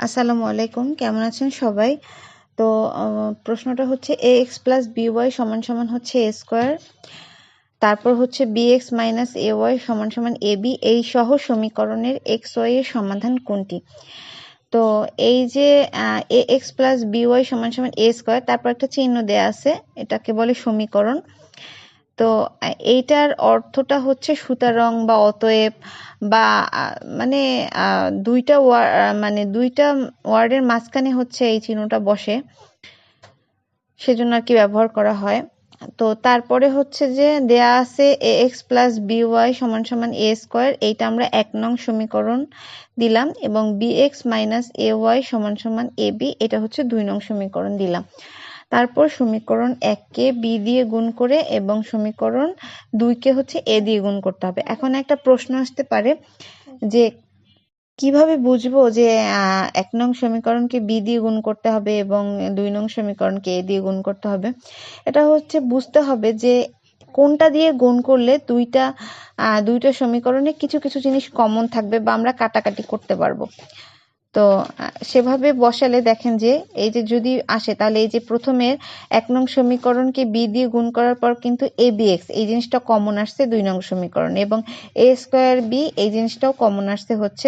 আসসালামু আলাইকুম, কেমন আছেন সবাই? তো প্রশ্নটা হচ্ছে ax প্লাস by সমান সমান হচ্ছে a স্কোয়ার, তারপর হচ্ছে bx মাইনাস ay সমান সমান ab, এই সহ সমীকরণের xy এর সমাধান কোনটি? তো এই যে ax প্লাস by সমান সমান a স্কোয়ার, তারপর একটা চিহ্ন দেয়া আছে, এটাকে বলে সমীকরণ। তো এইটার অর্থটা হচ্ছে সুতরাং বা অতএব বা মানে দুইটা ওয়ার্ডের মাঝখানে হচ্ছে এই চিহ্নটা বসে, সেজন্য আর কি ব্যবহার করা হয়। তো তারপরে হচ্ছে যে দেয়া আছে ax প্লাস by সমান সমান a স্কোয়ার, এইটা আমরা 1 নং সমীকরণ দিলাম, এবং bx মাইনাস ay সমান সমান ab, এটা হচ্ছে 2 নং সমীকরণ দিলাম। তারপর সমীকরণ 1 কে b দিয়ে গুণ করে এবং সমীকরণ 2 কে হচ্ছে a দিয়ে গুণ করতে হবে। এখন একটা প্রশ্ন আসতে পারে যে কিভাবে বুঝবো যে 1 নং সমীকরণকে b দিয়ে গুণ করতে হবে এবং 2 নং সমীকরণকে a দিয়ে গুণ করতে হবে। এটা হচ্ছে বুঝতে হবে যে কোনটা দিয়ে গুণ করলে দুইটা সমীকরণে কিছু কিছু জিনিস কমন থাকবে বা আমরা কাটাকাটি করতে পারবো। তো সেভাবে বসালে দেখেন যে এই যে যদি আসে, তাহলে এই যে প্রথমের 1 নং সমীকরণকে b দিয়ে গুণ করার পর কিন্তু abx এই জিনিসটা কমন আসছে 2 নং সমীকরণ, এবং a স্কয়ার b এই জিনিসটাও কমন আসছে হচ্ছে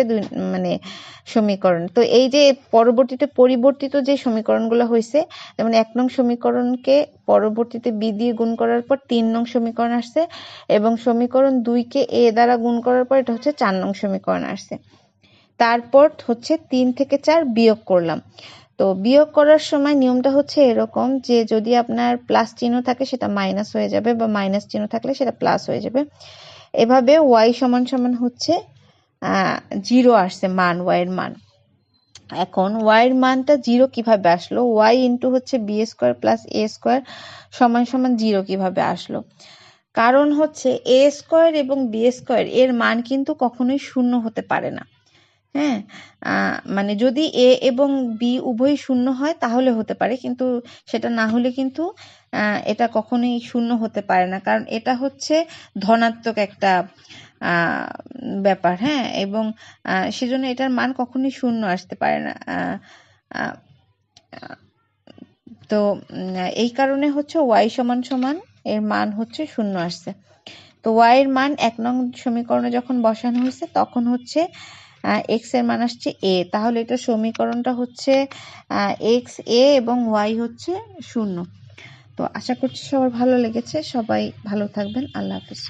সমীকরণ। তো এই যে পরিবর্তিত যে সমীকরণগুলো হয়েছে, যেমন 1 নং সমীকরণকে পরবর্তীতে b দিয়ে গুণ করার পর 3 নং সমীকরণ আসছে, এবং সমীকরণ 2 কে a দ্বারা গুণ করার পর এটা হচ্ছে 4 নং সমীকরণ আসছে। তারপর হচ্ছে 3 থেকে 4 বিয়োগ করলাম। তো বিয়োগ করার সময় নিয়মটা হচ্ছে এরকম যে যদি আপনার প্লাস চিহ্ন থাকে সেটা মাইনাস হয়ে যাবে, বা মাইনাস চিহ্ন থাকলে সেটা প্লাস হয়ে যাবে। এভাবে y সমান সমান হচ্ছে 0 আসছে মান, y এর মান। এখন y এর মানটা 0 কিভাবে আসলো, y ইন্টু হচ্ছে b square plus a square সমান সমান 0 কিভাবে আসলো? কারণ হচ্ছে a স্কোয়ার এবং b স্কোয়ার এর মান কিন্তু কখনোই শূন্য হতে পারে না। হ্যাঁ, মানে যদি a এবং b উভয়ই শূন্য হয় তাহলে হতে পারে, কিন্তু সেটা না হলে কিন্তু এটা কখনোই শূন্য হতে পারে না, কারণ এটা হচ্ছে ধনাত্মক একটা ব্যাপার। হ্যাঁ, এবং সেজন্য এটার মান কখনোই শূন্য আসতে পারে না। তো এই কারণে হচ্ছে y সমান সমান এর মান হচ্ছে শূন্য আসছে। তো y এর মান 1 নং সমীকরণে যখন বসানো হয়েছে তখন হচ্ছে x এর মান আসছে a, তাহলে এটা সমীকরণটা হচ্ছে x a এবং y হচ্ছে 0। তো আশা করছি সবার ভালো লেগেছে, সবাই ভালো থাকবেন, আল্লাহ হাফেজ।